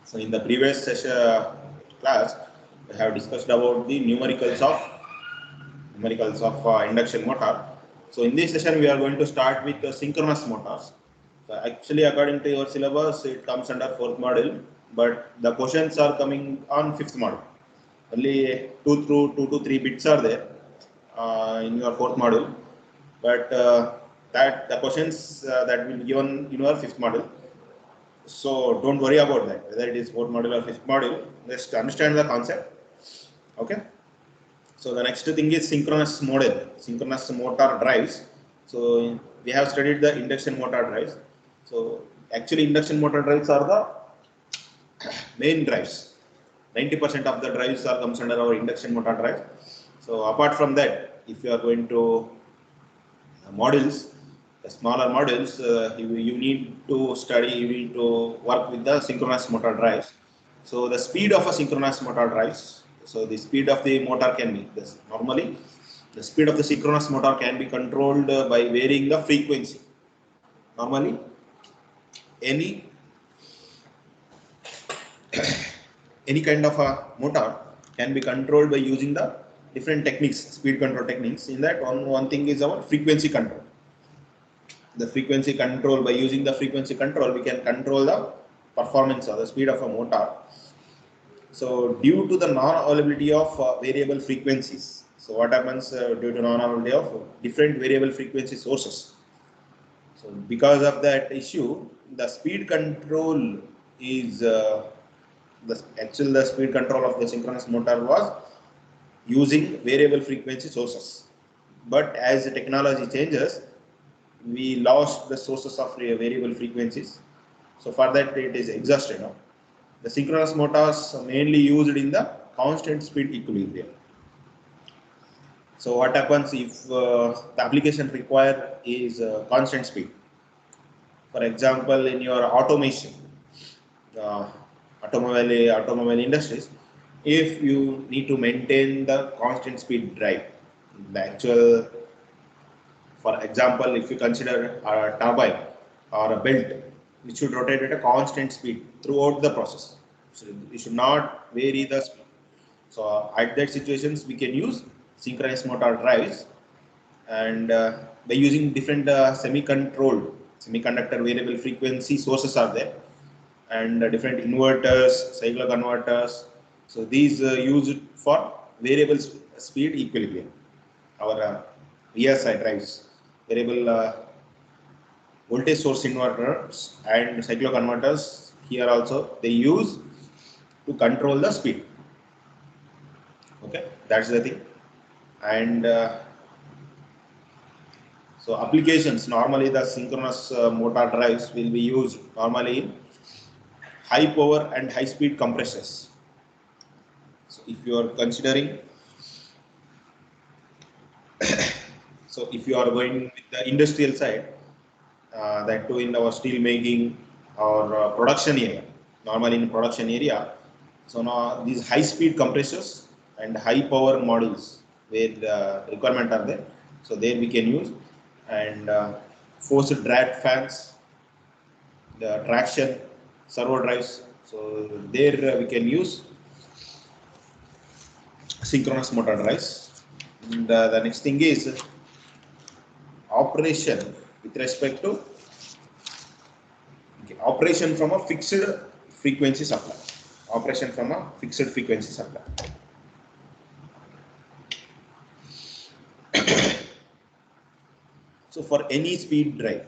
So in the previous session class, we have discussed about the numericals of induction motor. So in this session, we are going to start with the synchronous motors. So actually, according to your syllabus, it comes under fourth module, but the questions are coming on fifth module. Only two to three bits are there in your fourth module, but that the questions that will be given in your fifth module. So don't worry about that, whether it is fourth module or fifth module. Just understand the concept. Okay. So the next thing is synchronous motor drives. So we have studied the induction motor drives. So actually, induction motor drives are the main drives. 90% of the drives are comes under our induction motor drive. So apart from that, if you are going to modules, the smaller modules, you need to study, you need to work with the synchronous motor drives. So the speed of a synchronous motor drives, so the speed of the motor can be this. Normally, the speed of the synchronous motor can be controlled by varying the frequency. Normally, any any kind of a motor can be controlled by using the different techniques, speed control techniques. In that, one thing is our frequency control. The frequency control, by using the frequency control, we can control the performance or the speed of a motor. So due to the non-availability of variable frequencies, so what happens due to non-availability of different variable frequency sources? So because of that issue, the speed control is the speed control of the synchronous motor was using variable frequency sources. But as the technology changes, we lost the sources of variable frequencies. So for that, it is exhausted now. The synchronous motors are mainly used in the constant speed equilibrium. So what happens if the application required is constant speed? For example, in your automation, uh, automobile industries, if you need to maintain the constant speed drive, the actual, for example, if you consider a turbine or a belt, it should rotate at a constant speed throughout the process. So it should not vary the speed. So at that situations, we can use synchronous motor drives, and by using different semiconductor variable frequency sources are there, and different inverters, cycloconverters. So these used for variable speed equilibrium. Our VSI drives, variable voltage source inverters and cycloconverters. Here also they use to control the speed. Okay, that's the thing. And so applications, normally the synchronous motor drives will be used normally in high power and high speed compressors. So if you are considering, so if you are going with the industrial side, that too in our steel making or production area, normally in production area. So now these high speed compressors and high power modules where the requirement are there. So there we can use, and forced drag fans, the traction servo drives. So there we can use synchronous motor drives. And the next thing is operation with respect to operation from a fixed frequency supply. Operation from a fixed frequency supply. So for any speed drive,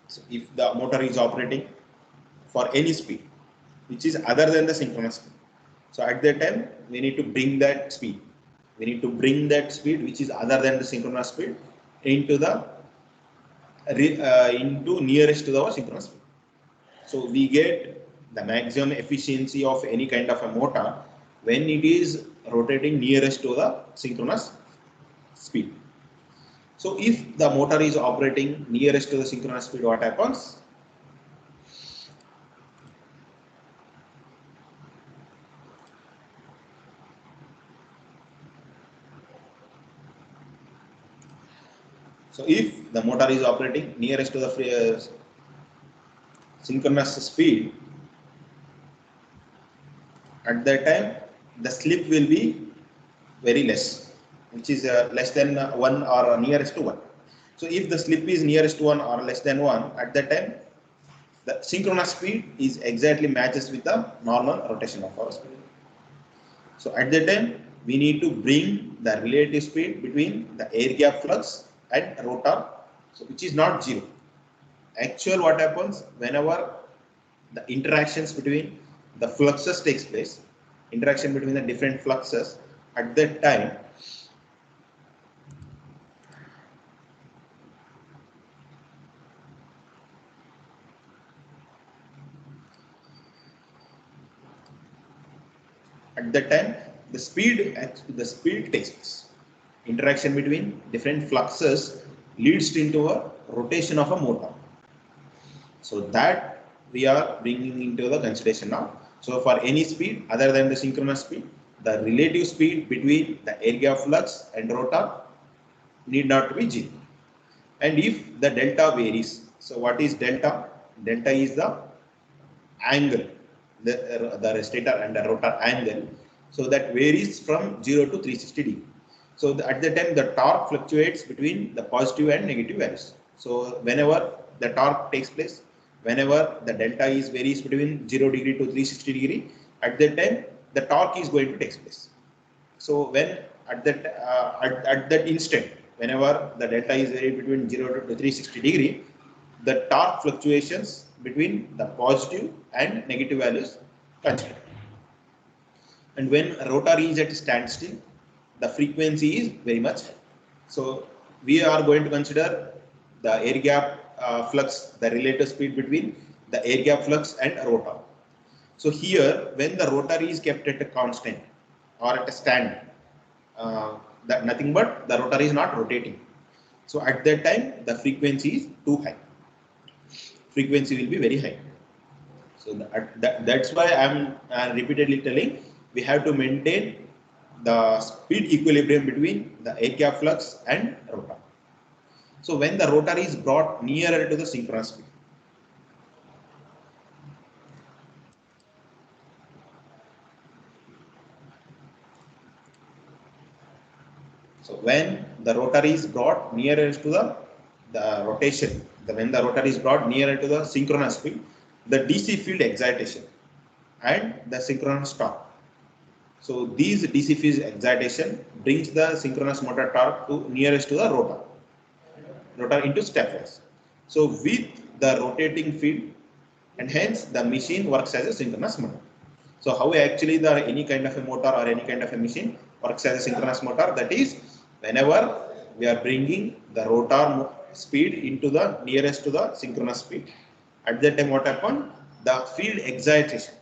so if the motor is operating for any speed which is other than the synchronous speed, so at that time we need to bring that speed. We need to bring that speed which is other than the synchronous speed into the into nearest to our synchronous speed. So we get the maximum efficiency of any kind of a motor when it is rotating nearest to the synchronous speed. So if the motor is operating nearest to the synchronous speed, what happens? So if the motor is operating nearest to the synchronous speed, At that time, the slip will be very less, which is less than 1 or nearest to 1. So if the slip is nearest to 1 or less than 1, at that time, the synchronous speed is exactly matches with the normal rotation of our speed. So at that time, we need to bring the relative speed between the air gap flux and rotor, so which is not zero. Actual what happens whenever the interactions between the fluxes takes place, interaction between the different fluxes, at that time at that time the speed takes place. Interaction between different fluxes leads into a rotation of a motor. So that we are bringing into the consideration now. So for any speed other than the synchronous speed, the relative speed between the air gap flux and rotor need not to be zero. And if the delta varies, so what is delta? Delta is the angle, the stator and the rotor angle. So that varies from 0 to 360 degree. So at the time the torque fluctuates between the positive and negative values. So whenever the torque takes place, whenever the delta is varies between 0 degree to 360 degree, at that time the torque is going to take place. So when at that instant, whenever the delta is varied between 0 to 360 degree, the torque fluctuations between the positive and negative values considered. And when rotor is at standstill, the frequency is very much high. So we are going to consider the air gap flux, the relative speed between the air gap flux and rotor. So here, when the rotor is kept at a constant or at a stand, that nothing but the rotor is not rotating. So at that time, the frequency is too high. Frequency will be very high. So that's why I'm repeatedly telling we have to maintain the speed equilibrium between the air gap flux and rotor. So when the rotor is brought nearer to the synchronous speed, so when the rotor is brought nearer to the rotation, when the rotor is brought nearer to the synchronous speed, the DC field excitation and the synchronous torque. So these DC field excitation brings the synchronous motor torque to nearest to the rotor into stepwise. So with the rotating field, and hence the machine works as a synchronous motor. So how actually the any kind of a motor or any kind of a machine works as a synchronous motor, that is whenever we are bringing the rotor speed into the nearest to the synchronous speed, at that time what happened, the field excitation,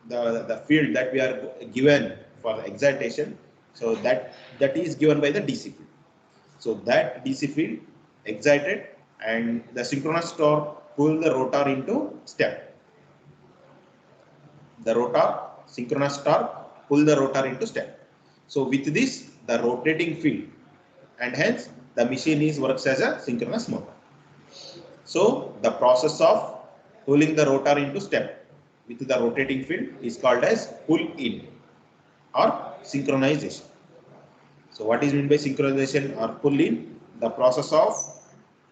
the field that we are given for the excitation, so that is given by the DC field. So that DC field excited and the synchronous torque pull the rotor into step. The rotor synchronous torque pull the rotor into step. So with this, the rotating field, and hence the machine is works as a synchronous motor. So the process of pulling the rotor into step with the rotating field is called as pull in or synchronization. So what is meant by synchronization or pull in? The process of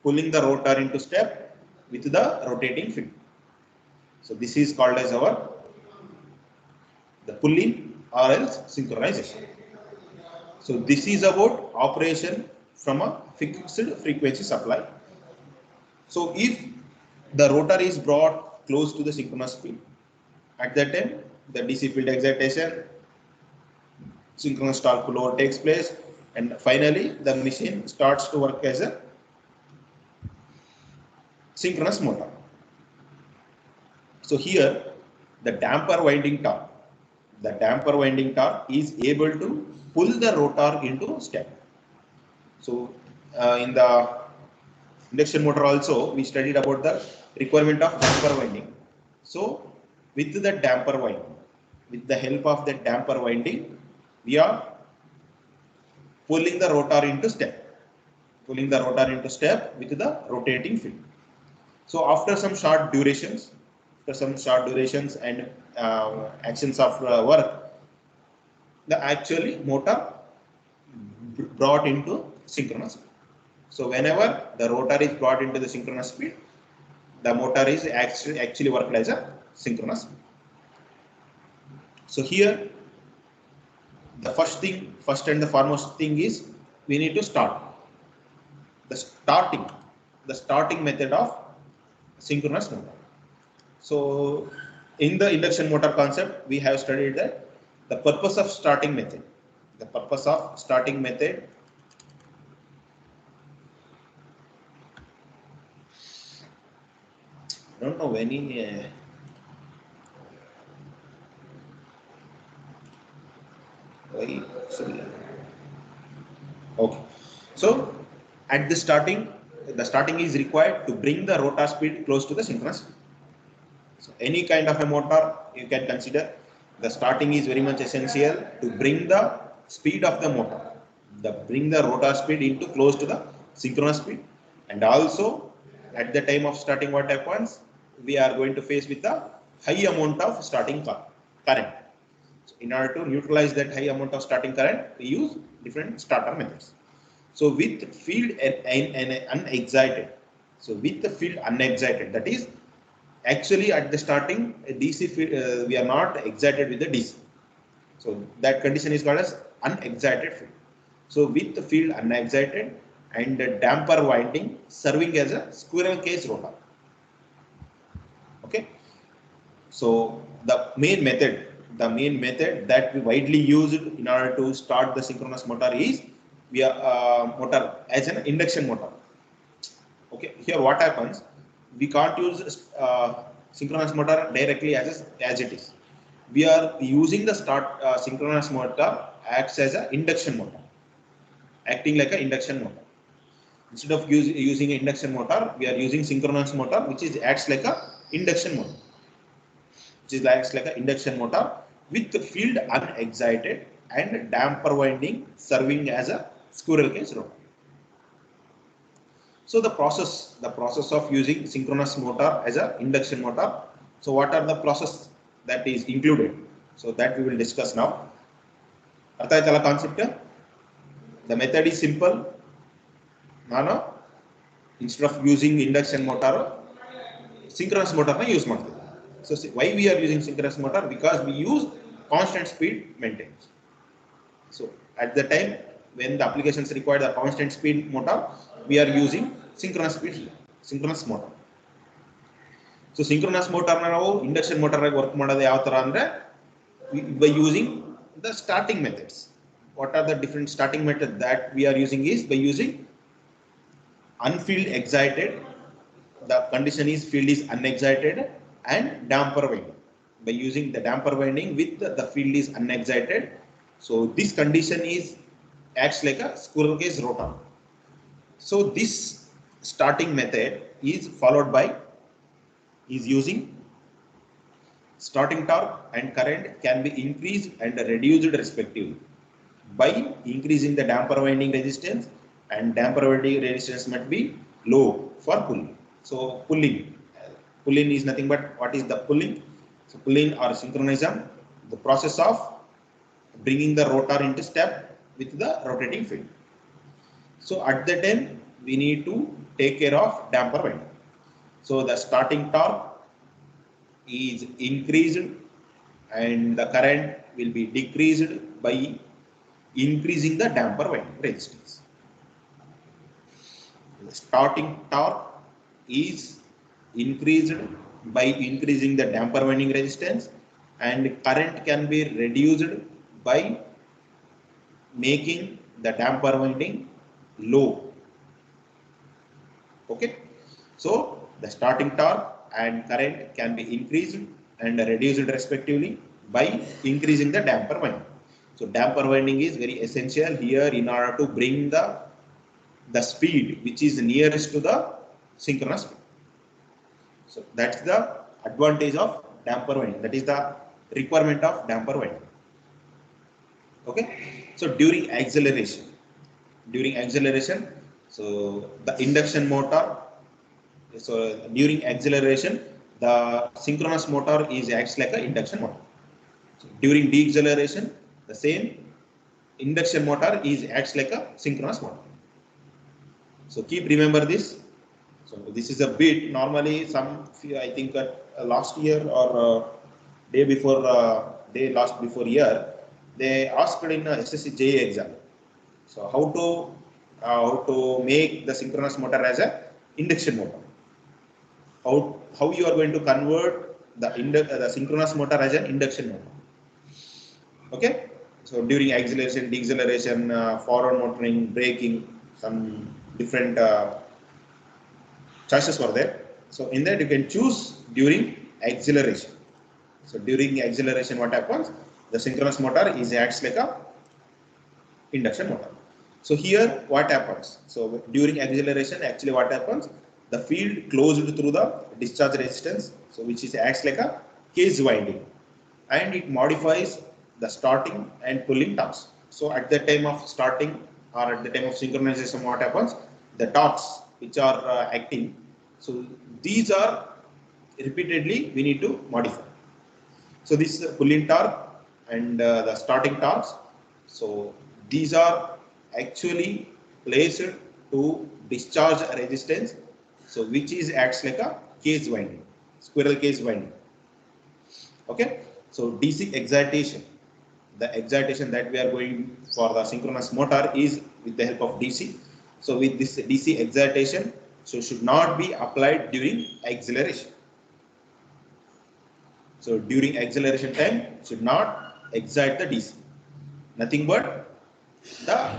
pulling the rotor into step with the rotating field. So this is called as our the pull in or else synchronization. So this is about operation from a fixed frequency supply. So if the rotor is brought close to the synchronous speed, at that time the DC field excitation, synchronous torque pull takes place, and finally the machine starts to work as a synchronous motor. So here the damper winding torque is able to pull the rotor into step. So in the induction motor also we studied about the requirement of damper winding. So with the damper winding, with the help of the damper winding, we are pulling the rotor into step with the rotating field. So after some short durations, after some short durations and actions of work, the actually motor brought into synchronous speed. So whenever the rotor is brought into the synchronous speed, the motor is actually worked as a synchronous speed. So here the first and the foremost thing is we need to start the starting method of synchronous motor. So in the induction motor concept, we have studied that the purpose of starting method. The purpose of starting method I don't know any okay. So at the starting is required to bring the rotor speed close to the synchronous speed. So any kind of a motor you can consider, the starting is very much essential to bring the speed of the motor, bring the rotor speed into close to the synchronous speed, and also at the time of starting what happens, we are going to face with the high amount of starting current. So in order to neutralize that high amount of starting current, we use different starter methods. So with field unexcited, that is actually at the starting DC field, we are not excited with the DC. So that condition is called as unexcited field. So with the field unexcited and the damper winding serving as a squirrel cage rotor. Okay. So the main method that we widely used in order to start the synchronous motor is via motor as an induction motor. Okay, here what happens? We can't use synchronous motor directly as it is. We are using the synchronous motor acts as an induction motor, acting like an induction motor. Instead of using induction motor, we are using synchronous motor, which acts like a induction motor. Acts like an induction motor with the field unexcited and damper winding serving as a squirrel cage rotor. So the process of using synchronous motor as an induction motor. So what are the process that is included? So that we will discuss now. Artha aitala concept. The method is simple. Nano instead of using induction motor, synchronous motor na use ಮಾಡ್ತೀವಿ. So why we are using synchronous motor? Because we use constant speed maintenance. So at the time when the applications require the constant speed motor, we are using synchronous motor. So synchronous motor na ನಾವು induction motor ಆಗಿ work ಮಾಡೋದು ಯಾವ ತರ ಅಂದ್ರೆ by using the starting methods. What are the different starting methods that we are using is by using unfield excited, the condition is field is unexcited, and damper winding. By using the damper winding with the field is unexcited, so this condition acts like a squirrel cage rotor. So this starting method is followed by using starting torque and current can be increased and reduced respectively by increasing the damper winding resistance, and damper winding resistance must be low for pulling. So pulling is nothing but what is the pulling? So pulling or synchronism, the process of bringing the rotor into step with the rotating field. So at that time we need to take care of damper winding. So the starting torque is increased and the current will be decreased by increasing the damper winding resistance. The starting torque is increased by increasing the damper winding resistance, and current can be reduced by making the damper winding low. Okay, so the starting torque and current can be increased and reduced respectively by increasing the damper winding. So damper winding is very essential here in order to bring the speed which is nearest to the synchronous speed. So that's the advantage of damper winding. That is the requirement of damper winding. Okay. So during acceleration, so the induction motor. So during acceleration, the synchronous motor is acts like an induction motor. So during deacceleration, the same induction motor is acts like a synchronous motor. So keep remember this. So this is a bit normally some I think last year or day before last before year they asked in SSC JE exam. So how to make the synchronous motor as a induction motor. How you are going to convert the synchronous motor as an induction motor. Okay. So during acceleration, deceleration, forward motoring, braking, some different choices were there. So in that you can choose during acceleration. So during acceleration, what happens? The synchronous motor is acts like a induction motor. So here what happens? So during acceleration, actually what happens? The field closed through the discharge resistance, so which is acts like a cage winding, and it modifies the starting and pulling torques. So at the time of starting or at the time of synchronization, what happens? The torques which are acting, so these are repeatedly we need to modify. So this is pulling torque and the starting torques. So these are actually placed to discharge resistance, so which is acts like a cage winding, squirrel cage winding. Okay. So DC excitation, the excitation that we are going for the synchronous motor is with the help of DC. So with this DC excitation, so should not be applied during acceleration. So during acceleration time should not excite the DC. Nothing but the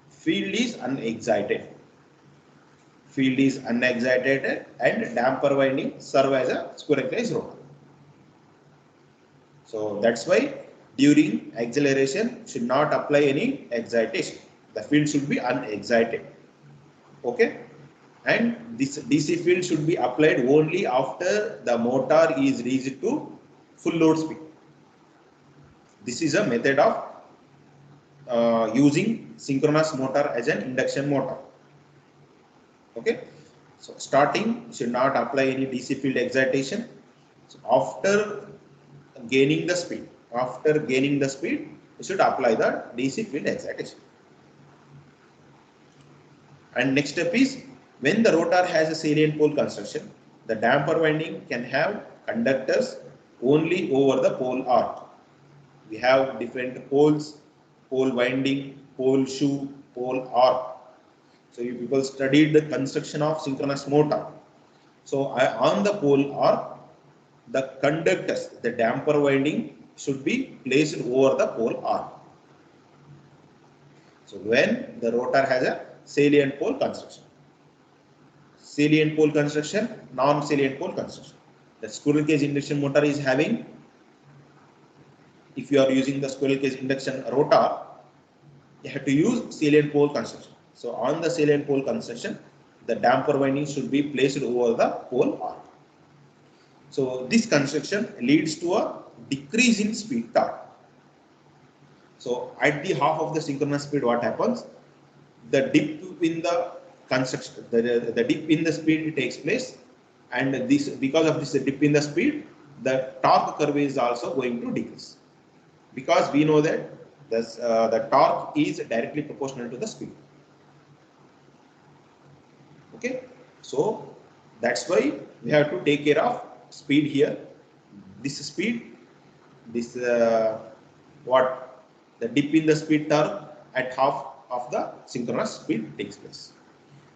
field is unexcited. Field is unexcited and damper winding serve as a squirrel cage rotor. So that's why during acceleration should not apply any excitation. The field should be unexcited. Okay. And this DC field should be applied only after the motor is reached to full load speed. This is a method of using synchronous motor as an induction motor. Okay. So starting should not apply any DC field excitation. So after gaining the speed, you should apply the DC field excitation. And next step is, when the rotor has a salient pole construction, the damper winding can have conductors only over the pole arc. We have different poles, pole winding, pole shoe, pole arc. So you people studied the construction of synchronous motor. So on the pole arc, the conductors, the damper winding should be placed over the pole arc. So when the rotor has a salient pole construction. Salient pole construction, non-salient pole construction. The squirrel cage induction motor is having, if you are using the squirrel cage induction rotor, you have to use salient pole construction. So on the salient pole construction, the damper winding should be placed over the pole arc. So this construction leads to a decrease in speed torque. So at the half of the synchronous speed, what happens? The dip in the construction, the dip in the speed takes place, and this, because of this dip in the speed, the torque curve is also going to decrease, because we know that the torque is directly proportional to the speed. Okay, so that's why we have to take care of speed here. This speed, this what the dip in the speed torque at half of the synchronous speed takes place.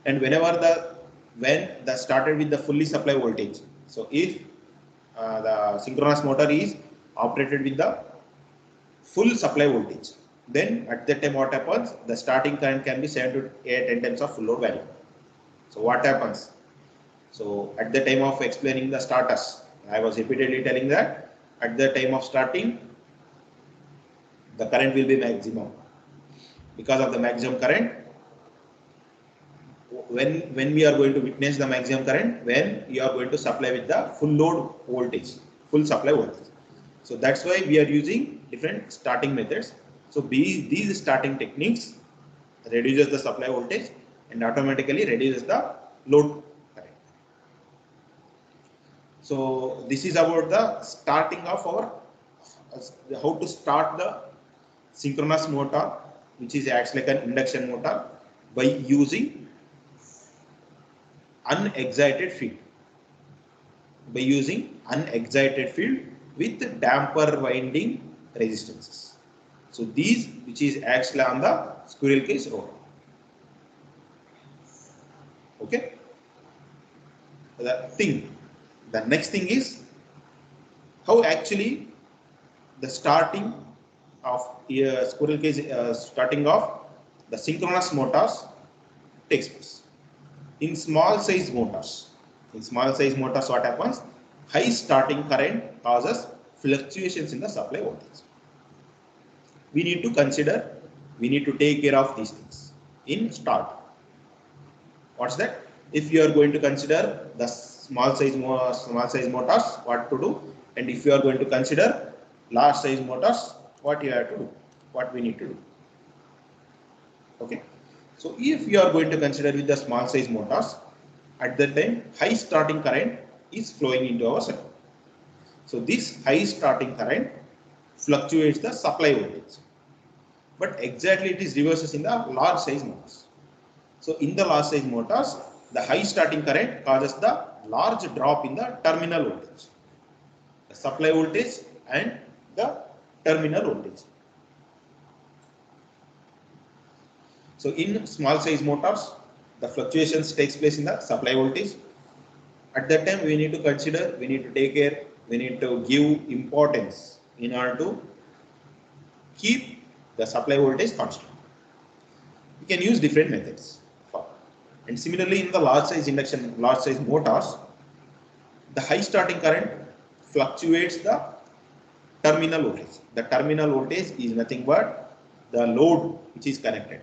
And when the started with the fully supply voltage, so if the synchronous motor is operated with the full supply voltage, then at that time what happens? The starting current can be 7 to 10 times of full load value. So what happens? So at the time of explaining the status, I was repeatedly telling that at the time of starting, the current will be maximum. Because of the maximum current, when we are going to witness the maximum current, when you are going to supply with the full load voltage, full supply voltage. So that's why we are using different starting methods. So these starting techniques reduces the supply voltage and automatically reduces the load current. So this is about the starting of our how to start the synchronous motor, which is acts like an induction motor, by using unexcited field. By using unexcited field with damper winding resistances. So these which is acts on the squirrel cage rotor. Okay. The next thing is how actually the starting of squirrel cage starting of the synchronous motors takes place. In small size motors, what happens? High starting current causes fluctuations in the supply voltage. We need to take care of these things in start. What's that? If you are going to consider the small size motors, what to do? And if you are going to consider large size motors, what you have to do? What we need to do? Okay. So if you are going to consider with the small size motors, at that time high starting current is flowing into our circuit. So this high starting current fluctuates the supply voltage. But exactly it is reverses in the large size motors. So in the large size motors, the high starting current causes the large drop in the terminal voltage, the supply voltage and the terminal voltage. So in small size motors, the fluctuations takes place in the supply voltage. At that time, we need to consider, we need to take care, we need to give importance in order to keep the supply voltage constant. We can use different methods. And similarly, in the large size motors, the high starting current fluctuates the terminal voltage. The terminal voltage is nothing but the load which is connected,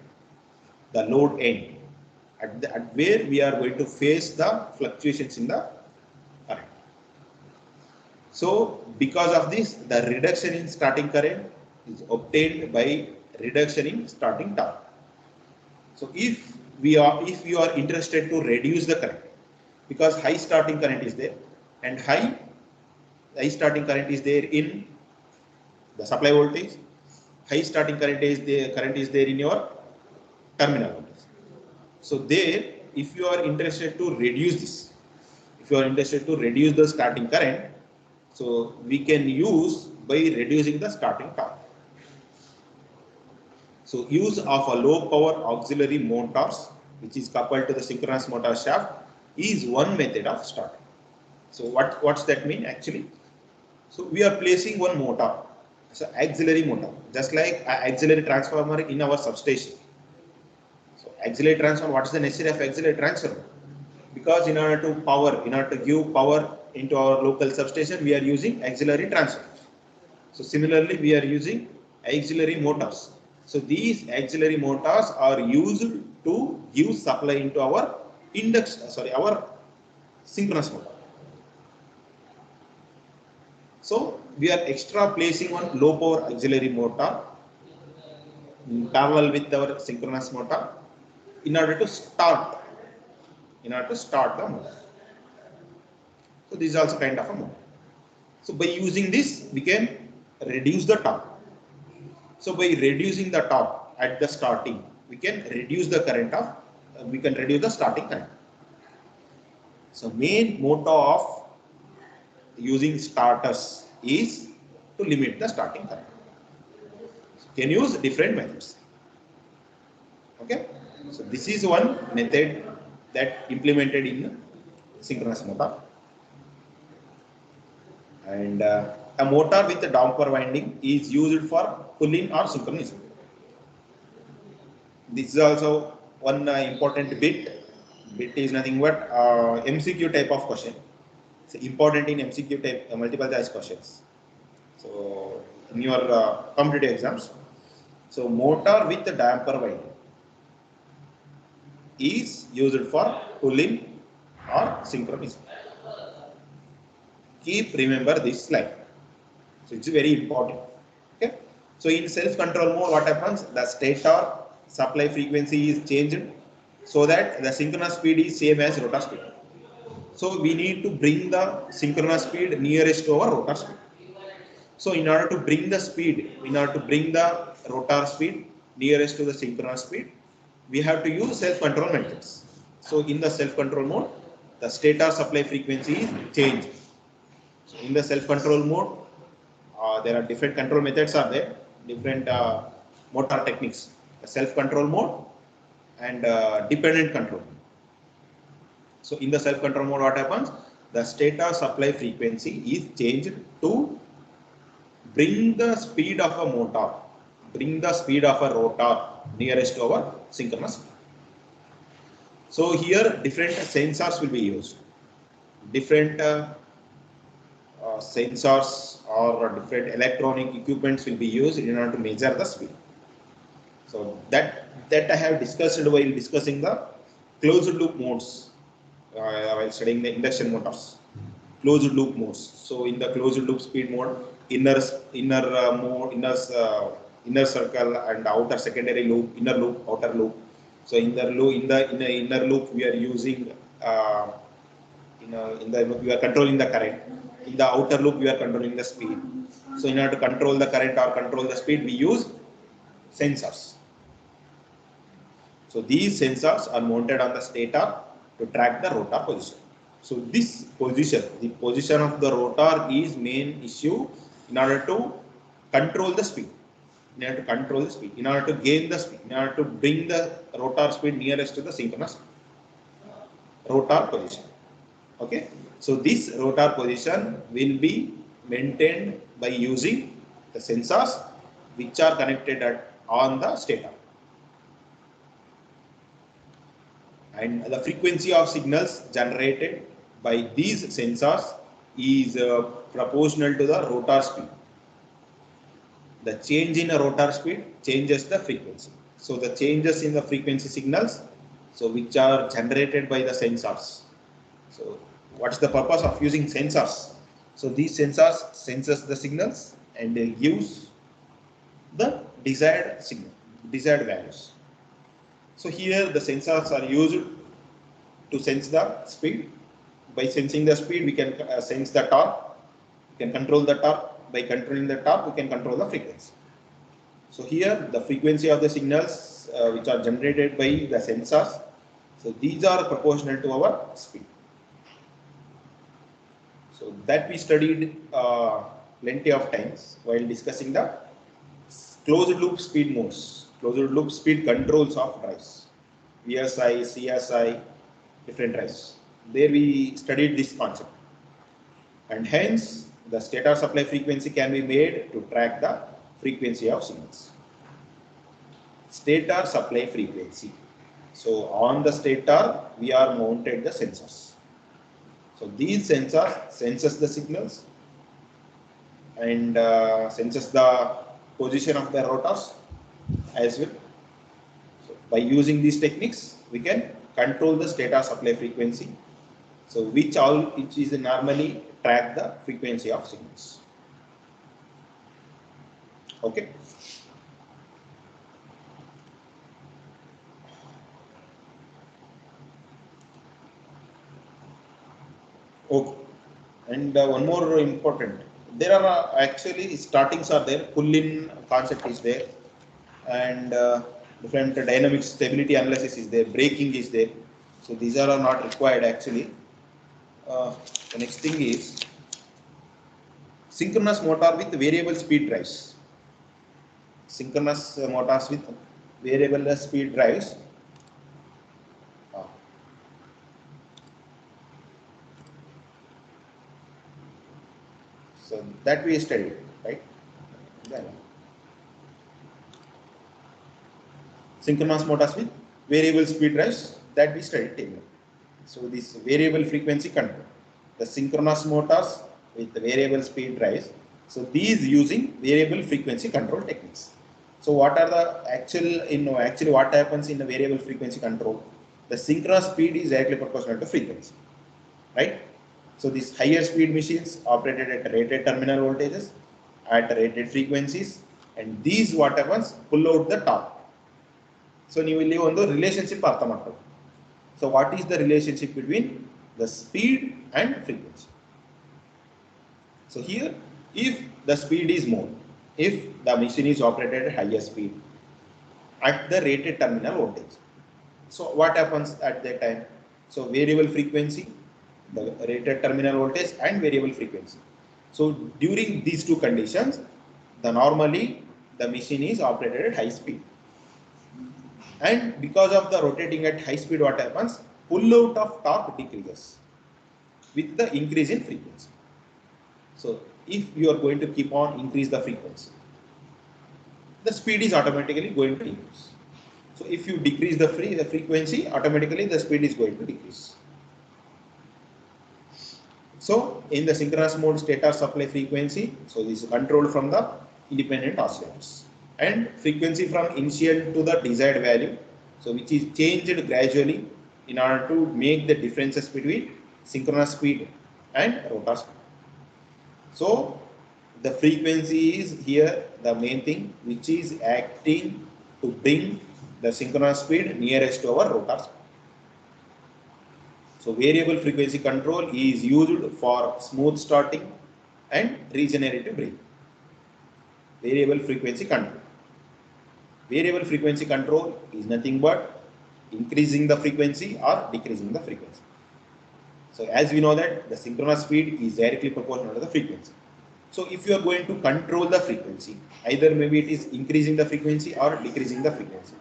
the load end, at where we are going to face the fluctuations in the current. So because of this, the reduction in starting current is obtained by reduction in starting torque. So if you are interested to reduce the current, because high starting current is there and high starting current is there in the supply voltage, high starting current is there in your terminal voltage. So there, if you are interested to reduce this, if you are interested to reduce the starting current, so we can use by reducing the starting torque. So use of a low power auxiliary motors, which is coupled to the synchronous motor shaft, is one method of starting. So what's that mean actually? So we are placing one motor, so auxiliary motor, just like an auxiliary transformer in our substation. So auxiliary transformer, what is the necessity of auxiliary transformer? Because in order to give power into our local substation, we are using auxiliary transformer. So similarly, we are using auxiliary motors. So these auxiliary motors are used to give supply into our our synchronous motor. So we are extra placing one low power auxiliary motor in parallel with our synchronous motor in order to start the motor. So this is also kind of a motor. So by using this, we can reduce the torque. So by reducing the torque at the starting, we can reduce the starting current. So main motto of using starters is to limit the starting current. So can use different methods. Okay. So this is one method that implemented in synchronous motor. And a motor with a damper winding is used for pulling or synchronism. This is also one important bit. Bit is nothing but MCQ type of question. It's important in MCQ type multiple choice questions. So in your competitive exams, so motor with the damper winding is used for pulling or synchronism. Keep remember this slide. So it's very important. Okay. So in self-control mode, what happens? The stator supply frequency is changed so that the synchronous speed is same as rotor speed. So we need to bring the synchronous speed nearest to our rotor speed. So in order to bring the speed, in order to bring the rotor speed nearest to the synchronous speed, we have to use self-control methods. So in the self-control mode, the stator supply frequency is changed. So in the self-control mode, there are different control methods are there, different motor techniques, the self-control mode and dependent control. So in the self-control mode, what happens? The stator supply frequency is changed to bring the speed of a motor, bring the speed of a rotor nearest to our synchronous speed. So here different sensors will be used, different sensors or different electronic equipments will be used in order to measure the speed. So that I have discussed while discussing the closed loop modes while studying the induction motors. Closed loop modes. So in the closed loop speed mode, inner circle and outer secondary loop, inner loop, outer loop. So in the inner loop we are using we are controlling the current. In the outer loop we are controlling the speed. So in order to control the current or control the speed, we use sensors. So these sensors are mounted on the stator to track the rotor position. So this position, the position of the rotor is main issue in order to control the speed. In order to control the speed, in order to gain the speed, in order to bring the rotor speed nearest to the synchronous rotor position. Okay. So this rotor position will be maintained by using the sensors which are connected on the stator. And the frequency of signals generated by these sensors is proportional to the rotor speed. The change in a rotor speed changes the frequency. So the changes in the frequency signals, so which are generated by the sensors. So what's the purpose of using sensors? So these sensors senses the signals and they gives the desired signal, desired values. So here the sensors are used to sense the speed. By sensing the speed, we can sense the torque. We can control the torque. By controlling the torque, we can control the frequency. So here the frequency of the signals which are generated by the sensors, so these are proportional to our speed. So that we studied plenty of times while discussing the closed loop speed modes, closed loop speed controls of drives, VSI, CSI, different drives. There we studied this concept, and hence the stator supply frequency can be made to track the frequency of signals. Stator supply frequency. So on the stator we are mounted the sensors. So these sensors senses the signals and senses the position of the rotors as well. So by using these techniques, we can control the stator supply frequency. So which is normally track the frequency of signals. Okay. Okay. And one more important, there are actually startings are there, pull-in concept is there, and different dynamic stability analysis is there, braking is there. So these are not required actually. The next thing is synchronous motor with variable speed drives. Synchronous motors with variable speed drives. So that we studied, right? Then synchronous motors with variable speed drives, that we studied. So this variable frequency control, the synchronous motors with the variable speed drives. So these using variable frequency control techniques. So what are the actually what happens in the variable frequency control? The synchronous speed is directly proportional to frequency, right? So these higher speed machines operated at rated terminal voltages at rated frequencies, and these what happens pull out the torque. So you will leave on the relationship. So what is the relationship between the speed and frequency. So here, if the speed is more, if the machine is operated at higher speed at the rated terminal voltage, so what happens at that time? So variable frequency, the rated terminal voltage and variable frequency. So during these two conditions, normally the machine is operated at high speed. And because of the rotating at high speed, what happens? Pull out of torque decreases with the increase in frequency. So if you are going to keep on increase the frequency, the speed is automatically going to increase. So if you decrease the frequency, automatically the speed is going to decrease. So in the synchronous mode stator supply frequency, so this is controlled from the independent oscillators, and frequency from initial to the desired value, so which is changed gradually in order to make the differences between synchronous speed and rotor speed. So the frequency is here the main thing which is acting to bring the synchronous speed nearest to our rotor speed. So variable frequency control is used for smooth starting and regenerative braking. Variable frequency control. Variable frequency control is nothing but increasing the frequency or decreasing the frequency. So as we know that the synchronous speed is directly proportional to the frequency. So if you are going to control the frequency, either maybe it is increasing the frequency or decreasing the frequency.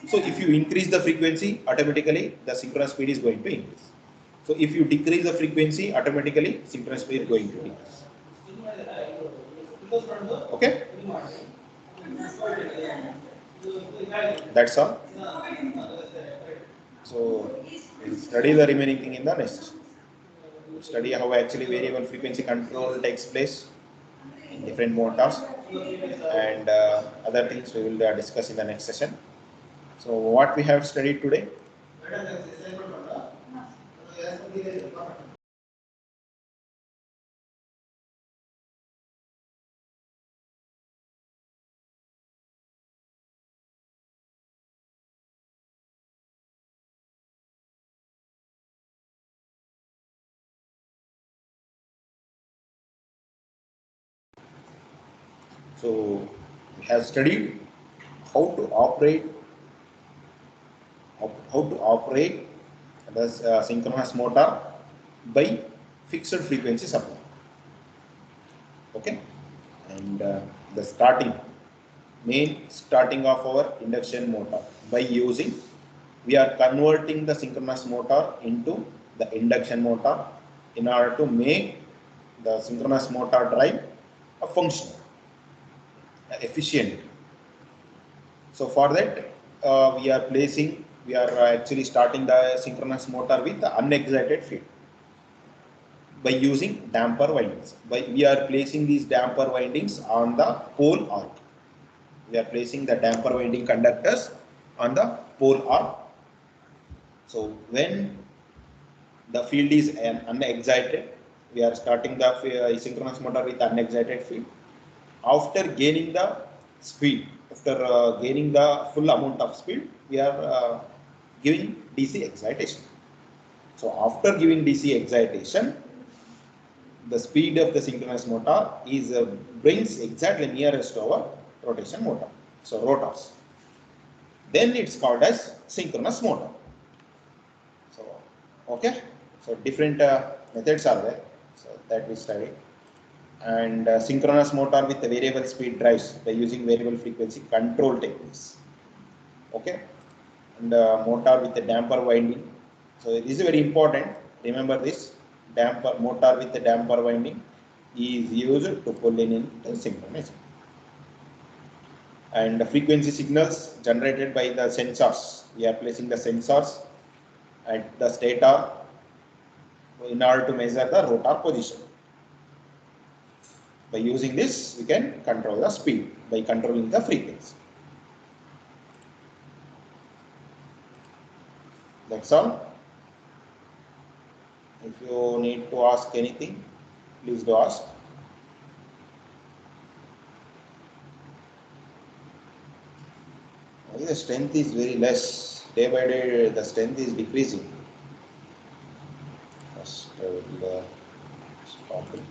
So if you increase the frequency, automatically the synchronous speed is going to increase. So if you decrease the frequency, automatically synchronous speed is going to decrease. Okay? That's all. So we'll study the remaining thing in the next. Study how actually variable frequency control takes place in different motors, and other things we will discuss in the next session. So what we have studied today? So we have studied how to operate the synchronous motor by fixed frequency supply. Okay, and the main starting of our induction motor by using, we are converting the synchronous motor into the induction motor in order to make the synchronous motor drive a functional, efficient. So for that, we are actually starting the synchronous motor with the unexcited field by using damper windings. We are placing these damper windings on the pole arc. We are placing the damper winding conductors on the pole arc. So when the field is unexcited, we are starting the synchronous motor with unexcited field. After gaining the speed, after gaining the full amount of speed, we are giving DC excitation. So after giving DC excitation, the speed of the synchronous motor is brings exactly nearest to our rotation motor, so rotors. Then it's called as synchronous motor. So okay, so different methods are there, so that we study. And synchronous motor with the variable speed drives by using variable frequency control techniques. Okay, and motor with the damper winding. So this is very important. Remember this, damper motor with the damper winding is used to pull in the synchronous. And the frequency signals generated by the sensors. We are placing the sensors at the stator in order to measure the rotor position. By using this, we can control the speed by controlling the frequency. That's all. If you need to ask anything, please do ask. The strength is very less. Day by day, the strength is decreasing. I will stop it.